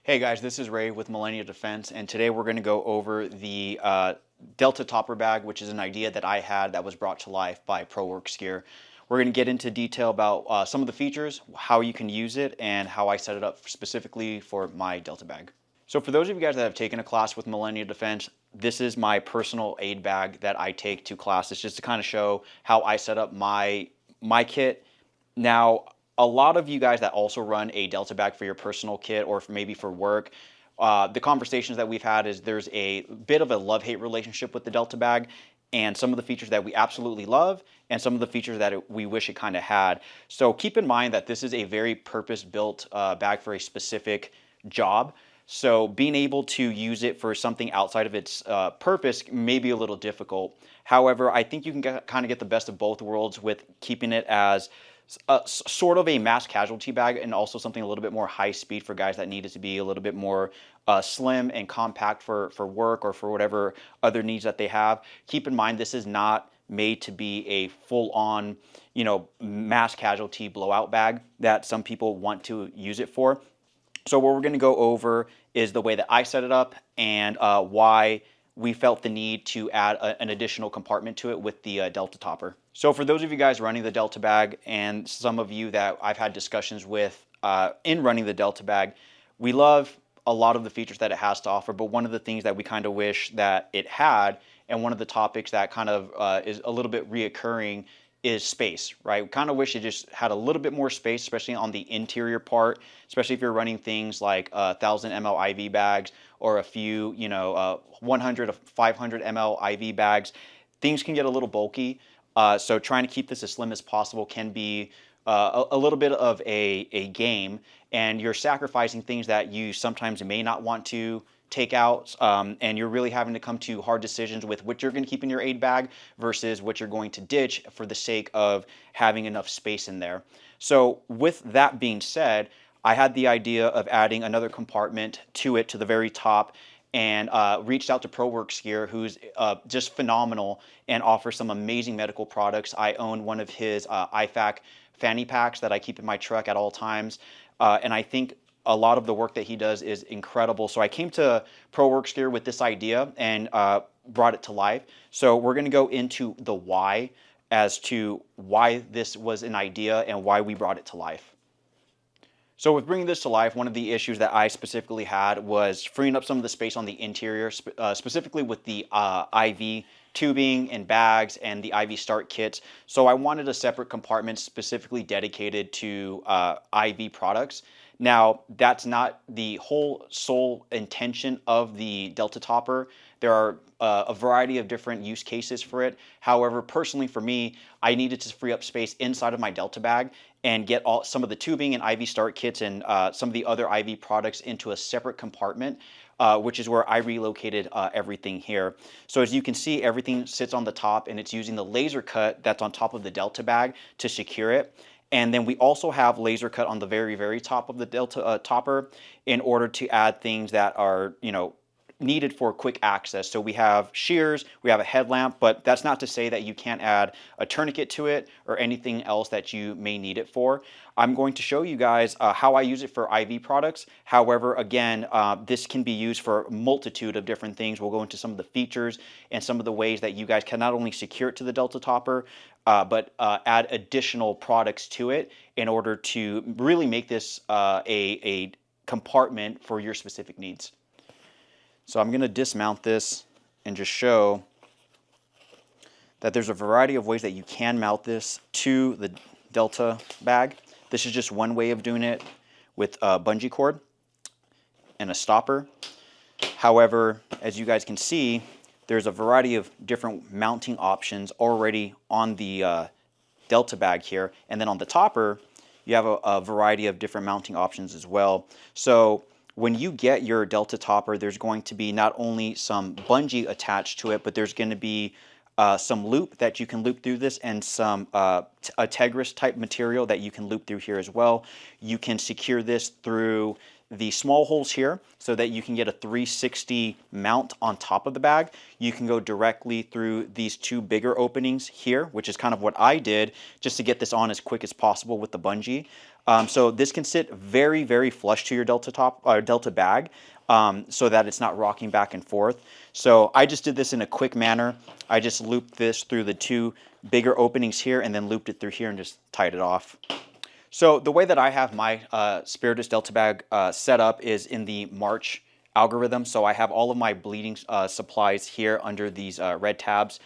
Hey guys, this is Ray with Millennia Defense, and today we're going to go over the Delta Topper Bag, which is an idea that I had that was brought to life by ProWorks Gear. We're going to get into detail about some of the features, how you can use it, and how I set it up specifically for my Delta bag. So for those of you guys that have taken a class with Millennia Defense, this is my personal aid bag that I take to class. It's just to kind of show how I set up my kit. Now, a lot of you guys that also run a Delta bag for your personal kit or maybe for work, the conversations that we've had is there's a bit of a love-hate relationship with the Delta bag and some of the features that we absolutely love and some of the features that we wish it kind of had. So keep in mind that this is a very purpose-built bag for a specific job. So being able to use it for something outside of its purpose may be a little difficult. However, I think you can kind of get the best of both worlds with keeping it as sort of a mass casualty bag and also something a little bit more high speed for guys that need it to be a little bit more slim and compact for work or for whatever other needs that they have. Keep in mind, this is not made to be a full-on, mass casualty blowout bag that some people want to use it for. So what we're going to go over is the way that I set it up and why we felt the need to add an additional compartment to it with the Delta Topper. So for those of you guys running the Delta bag and some of you that I've had discussions with in running the Delta bag, we love a lot of the features that it has to offer, but one of the things that we kind of wish that it had, and one of the topics that kind of is a little bit reoccurring, is space, right? We kind of wish it just had a little bit more space, especially on the interior part, especially if you're running things like 1,000 ml IV bags or a few, 100 to 500 ml IV bags. Things can get a little bulky, so trying to keep this as slim as possible can be a little bit of a game, and you're sacrificing things that you sometimes may not want to take out, and you're really having to come to hard decisions with what you're going to keep in your aid bag versus what you're going to ditch for the sake of having enough space in there. So with that being said, I had the idea of adding another compartment to it to the very top, and reached out to ProWorks Gear, who's just phenomenal and offers some amazing medical products. I own one of his IFAC fanny packs that I keep in my truck at all times, and I think a lot of the work that he does is incredible. So I came to ProWorks Gear with this idea and brought it to life. So we're going to go into the why as to why this was an idea and why we brought it to life. So with bringing this to life, one of the issues that I specifically had was freeing up some of the space on the interior, specifically with the IV tubing and bags and the IV start kits. So I wanted a separate compartment specifically dedicated to IV products. Now, that's not the whole sole intention of the Delta Topper. There are a variety of different use cases for it. However, personally for me, I needed to free up space inside of my Delta bag and get some of the tubing and IV start kits and some of the other IV products into a separate compartment, which is where I relocated everything here. So as you can see, everything sits on the top, and it's using the laser cut that's on top of the Delta bag to secure it. And then we also have laser cut on the very, very top of the Delta Topper in order to add things that are, needed for quick access. So we have shears, we have a headlamp, but that's not to say that you can't add a tourniquet to it or anything else that you may need it for. I'm going to show you guys how I use it for IV products. However, again, this can be used for a multitude of different things. We'll go into some of the features and some of the ways that you guys can not only secure it to the Delta Topper, but add additional products to it in order to really make this a compartment for your specific needs. So I'm going to dismount this and just show that there's a variety of ways that you can mount this to the Delta bag. This is just one way of doing it with a bungee cord and a stopper. However, as you guys can see, there's a variety of different mounting options already on the Delta bag here. And then on the topper, you have a variety of different mounting options as well. So when you get your Delta Topper, there's going to be not only some bungee attached to it, but there's going to be some loop that you can loop through this, and some a Tegris type material that you can loop through here as well. You can secure this through the small holes here so that you can get a 360 mount on top of the bag. You can go directly through these two bigger openings here, which is kind of what I did just to get this on as quick as possible with the bungee. So this can sit very, very flush to your Delta bag, so that it's not rocking back and forth. So I just did this in a quick manner. I just looped this through the two bigger openings here and then looped it through here and just tied it off. So the way that I have my Spiritus Delta bag set up is in the March algorithm. So I have all of my bleeding supplies here under these red tabs.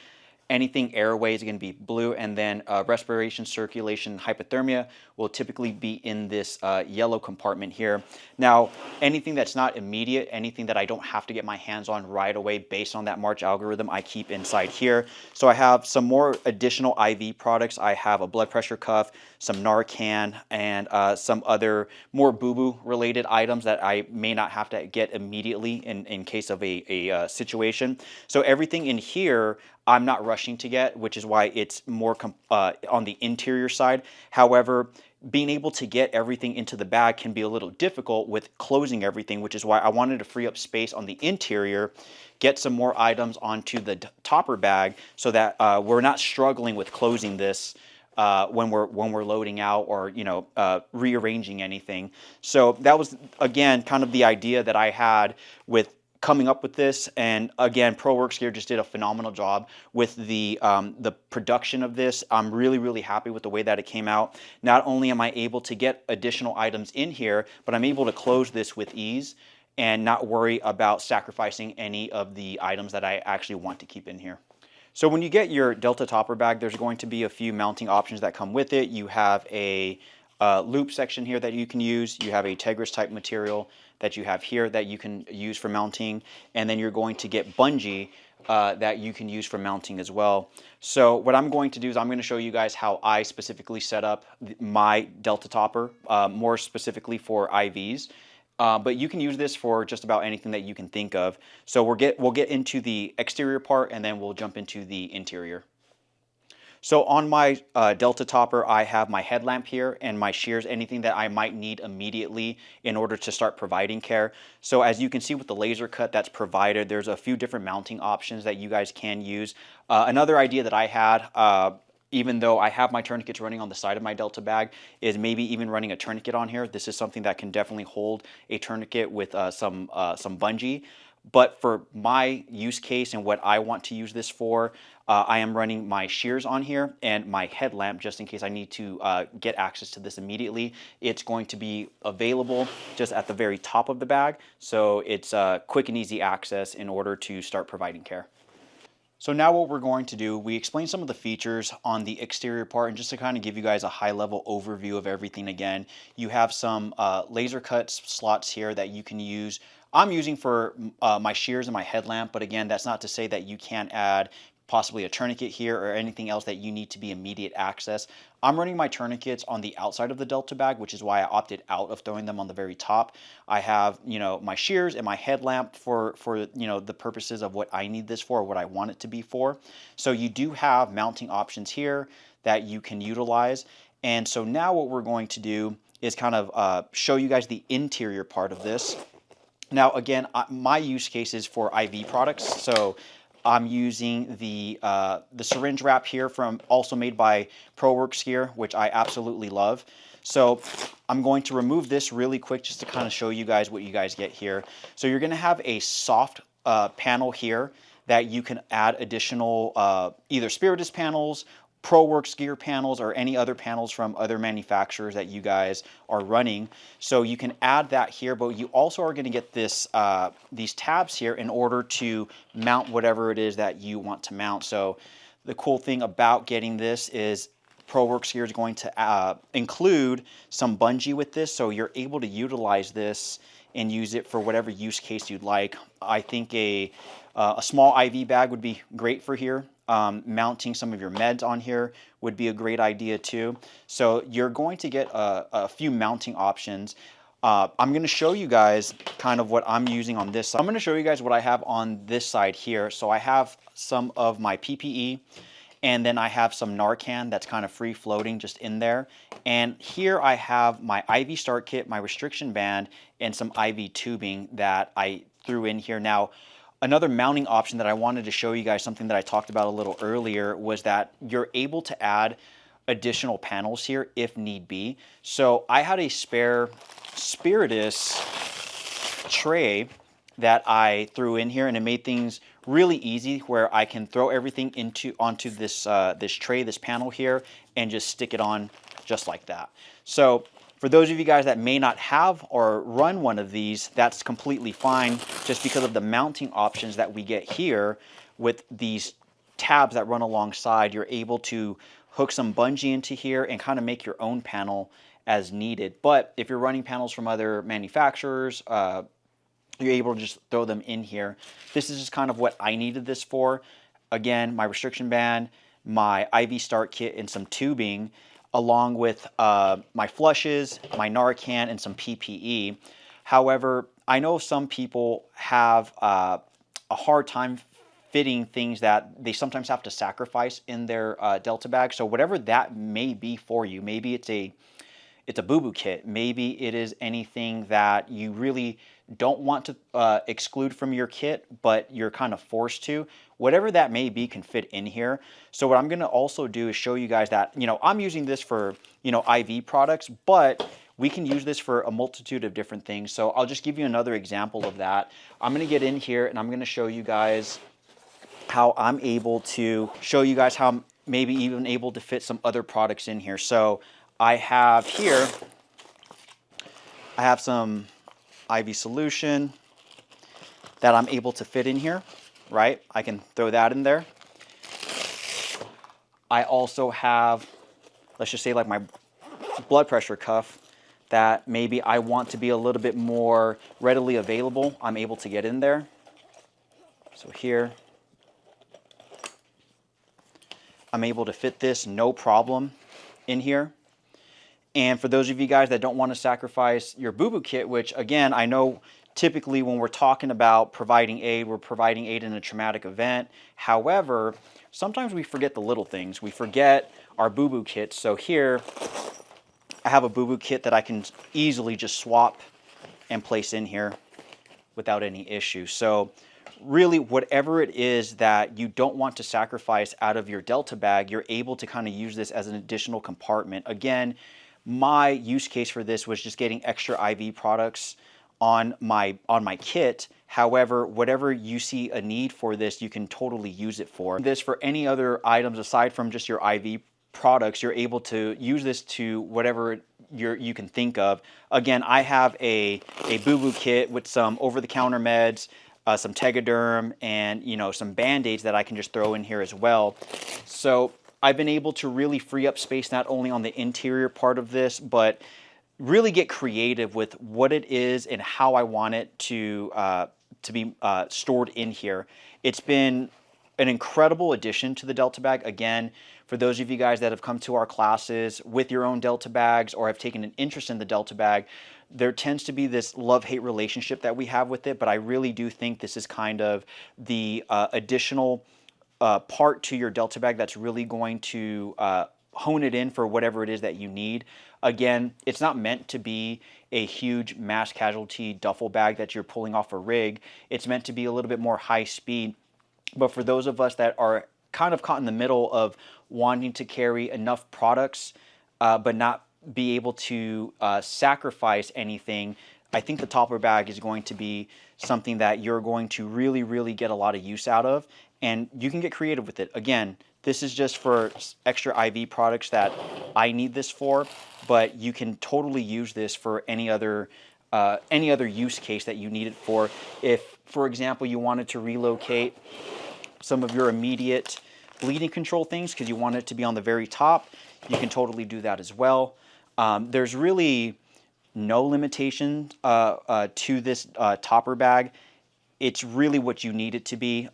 Anything airway is going to be blue, and then respiration, circulation, hypothermia will typically be in this yellow compartment here. Now, anything that's not immediate, anything that I don't have to get my hands on right away based on that March algorithm, I keep inside here. So I have some more additional IV products. I have a blood pressure cuff, some Narcan, and some other more boo-boo related items that I may not have to get immediately in case of a situation. So everything in here I'm not rushing to get, which is why it's more on the interior side. However, being able to get everything into the bag can be a little difficult with closing everything, which is why I wanted to free up space on the interior, get some more items onto the topper bag so that we're not struggling with closing this when we're loading out or rearranging anything. So that was, again, kind of the idea that I had with coming up with this. And again, ProWorks Gear just did a phenomenal job with the production of this. I'm really, really happy with the way that it came out. Not only am I able to get additional items in here, but I'm able to close this with ease and not worry about sacrificing any of the items that I actually want to keep in here. So when you get your Delta topper bag, there's going to be a few mounting options that come with it. You have a loop section here that you can use. You have a Tegris type material that you have here that you can use for mounting, and then you're going to get bungee that you can use for mounting as well. So what I'm going to do is I'm going to show you guys how I specifically set up my Delta topper, more specifically for IVs. But you can use this for just about anything that you can think of. So we'll get into the exterior part, and then we'll jump into the interior. So on my Delta topper, I have my headlamp here and my shears, anything that I might need immediately in order to start providing care. So as you can see with the laser cut that's provided, there's a few different mounting options that you guys can use. Another idea that I had, even though I have my tourniquets running on the side of my Delta bag, is maybe even running a tourniquet on here. This is something that can definitely hold a tourniquet with some bungee. But for my use case and what I want to use this for, I am running my shears on here and my headlamp just in case I need to get access to this immediately. It's going to be available just at the very top of the bag, so it's quick and easy access in order to start providing care. So now what we're going to do, we explain some of the features on the exterior part, and just to kind of give you guys a high-level overview of everything again, you have some laser cut slots here that you can use. I'm using for my shears and my headlamp, but again, that's not to say that you can't add possibly a tourniquet here or anything else that you need to be immediate access. I'm running my tourniquets on the outside of the Delta bag, which is why I opted out of throwing them on the very top. I have, my shears and my headlamp for the purposes of what I need this for, or what I want it to be for. So you do have mounting options here that you can utilize. And so now what we're going to do is kind of show you guys the interior part of this. Now, again, my use case is for IV products. So I'm using the syringe wrap here also made by ProWorks Gear, which I absolutely love. So I'm going to remove this really quick just to kind of show you guys what you guys get here. So you're going to have a soft panel here that you can add additional either Spiritus panels, ProWorks Gear panels, or any other panels from other manufacturers that you guys are running. So you can add that here, but you also are going to get this these tabs here in order to mount whatever it is that you want to mount. So the cool thing about getting this is ProWorks Gear is going to include some bungee with this, so you're able to utilize this and use it for whatever use case you'd like. I think a small IV bag would be great for here. Mounting some of your meds on here would be a great idea too. So you're going to get a few mounting options. I'm going to show you guys kind of what I'm using on this side. I'm going to show you guys what I have on this side here. So I have some of my PPE, and then I have some Narcan that's kind of free floating just in there. And here I have my IV start kit, my restriction band, and some IV tubing that I threw in here. Now, another mounting option that I wanted to show you guys, something that I talked about a little earlier, was that you're able to add additional panels here if need be. So I had a spare Spiritus tray that I threw in here, and it made things really easy where I can throw everything onto this this tray, this panel here, and just stick it on just like that. So for those of you guys that may not have or run one of these, that's completely fine, just because of the mounting options that we get here with these tabs that run alongside. You're able to hook some bungee into here and kind of make your own panel as needed. But if you're running panels from other manufacturers, you're able to just throw them in here. This is just kind of what I needed this for. Again, my restriction band, my IV start kit, and some tubing, along with my flushes, my Narcan, and some PPE. However, I know some people have a hard time fitting things that they sometimes have to sacrifice in their Delta bag. So whatever that may be for you, maybe it's a boo-boo kit, maybe it is anything that you really don't want to exclude from your kit, but you're kind of forced to. Whatever that may be can fit in here. So what I'm going to also do is show you guys that, I'm using this for, IV products, but we can use this for a multitude of different things. So I'll just give you another example of that. I'm going to get in here and I'm going to show you guys how I'm able to show you guys how I'm maybe even able to fit some other products in here. So I have here, I have some IV solution that I'm able to fit in here, right? I can throw that in there. I also have, let's just say like my blood pressure cuff that maybe I want to be a little bit more readily available. I'm able to get in there. So here, I'm able to fit this no problem in here. And for those of you guys that don't want to sacrifice your boo-boo kit, which again, I know typically when we're talking about providing aid, we're providing aid in a traumatic event. However, sometimes we forget the little things. We forget our boo-boo kits. So here, I have a boo-boo kit that I can easily just swap and place in here without any issue. So really, whatever it is that you don't want to sacrifice out of your Delta bag, you're able to kind of use this as an additional compartment. Again, my use case for this was just getting extra IV products on my kit. However, whatever you see a need for this, you can totally use it for. This for any other items aside from just your IV products, you're able to use this to whatever you can think of. Again, I have a boo-boo kit with some over-the-counter meds, some Tegaderm, and some Band-Aids that I can just throw in here as well. So I've been able to really free up space not only on the interior part of this, but really get creative with what it is and how I want it to be stored in here. It's been an incredible addition to the Delta bag. Again, for those of you guys that have come to our classes with your own Delta bags or have taken an interest in the Delta bag, there tends to be this love-hate relationship that we have with it, but I really do think this is kind of the additional part to your Delta bag that's really going to hone it in for whatever it is that you need. Again, it's not meant to be a huge mass casualty duffel bag that you're pulling off a rig. It's meant to be a little bit more high speed. But for those of us that are kind of caught in the middle of wanting to carry enough products but not be able to sacrifice anything, I think the topper bag is going to be something that you're going to really, really get a lot of use out of, and you can get creative with it. Again, this is just for extra IV products that I need this for, but you can totally use this for any other use case that you need it for. If, for example, you wanted to relocate some of your immediate bleeding control things because you want it to be on the very top, you can totally do that as well. There's really no limitation to this topper bag. It's really what you need it to be,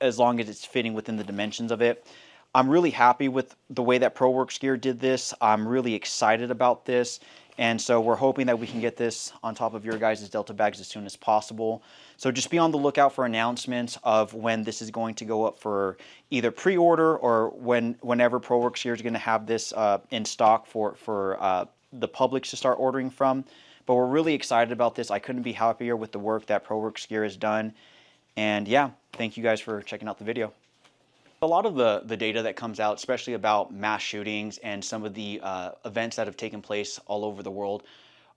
as long as it's fitting within the dimensions of it. I'm really happy with the way that ProWorks Gear did this. I'm really excited about this. And so we're hoping that we can get this on top of your guys' Delta bags as soon as possible. So just be on the lookout for announcements of when this is going to go up for either pre-order or whenever ProWorks here is going to have this in stock for the public to start ordering from. But we're really excited about this. I couldn't be happier with the work that ProWorks Gear has done. And yeah, thank you guys for checking out the video. A lot of the data that comes out, especially about mass shootings and some of the events that have taken place all over the world,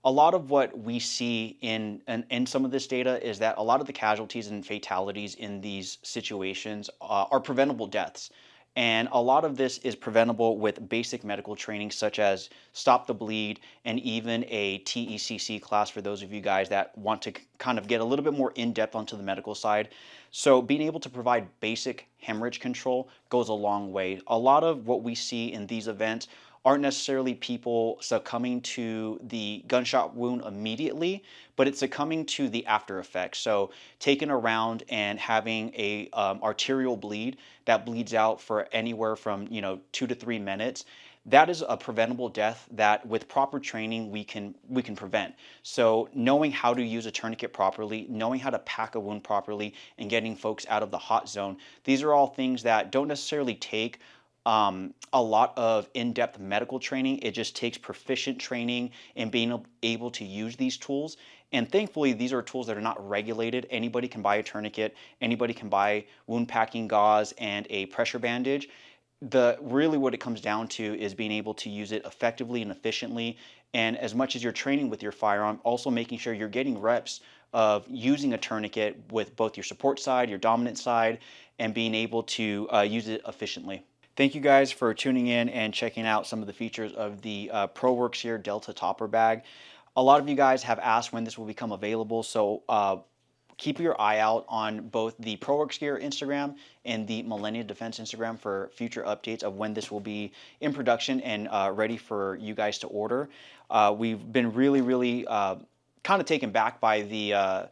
a lot of what we see in some of this data is that a lot of the casualties and fatalities in these situations are preventable deaths. And a lot of this is preventable with basic medical training, such as Stop the Bleed and even a TECC class for those of you guys that want to kind of get a little bit more in-depth onto the medical side. So being able to provide basic hemorrhage control goes a long way. A lot of what we see in these events aren't necessarily people succumbing to the gunshot wound immediately, but it's succumbing to the after effects. So taking around and having a arterial bleed that bleeds out for anywhere from 2 to 3 minutes. That is a preventable death that with proper training we can prevent. So knowing how to use a tourniquet properly, knowing how to pack a wound properly, and getting folks out of the hot zone, these are all things that don't necessarily take a lot of in-depth medical training. It just takes proficient training and being able to use these tools. And thankfully, these are tools that are not regulated. Anybody can buy a tourniquet. Anybody can buy wound packing gauze and a pressure bandage. Really what it comes down to is being able to use it effectively and efficiently. And as much as you're training with your firearm, also making sure you're getting reps of using a tourniquet with both your support side, your dominant side, and being able to use it efficiently. Thank you guys for tuning in and checking out some of the features of the ProWorks here Delta Topper Bag. A lot of you guys have asked when this will become available, so keep your eye out on both the ProWorks Gear Instagram and the Millennia Defense Instagram for future updates of when this will be in production and ready for you guys to order. We've been really kind of taken back by the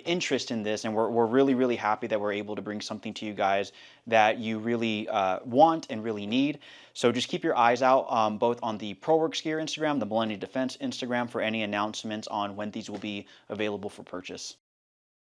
interest in this, and we're really happy that we're able to bring something to you guys that you really want and really need. So just keep your eyes out both on the ProWorks Gear Instagram, the Millennia Defense Instagram for any announcements on when these will be available for purchase.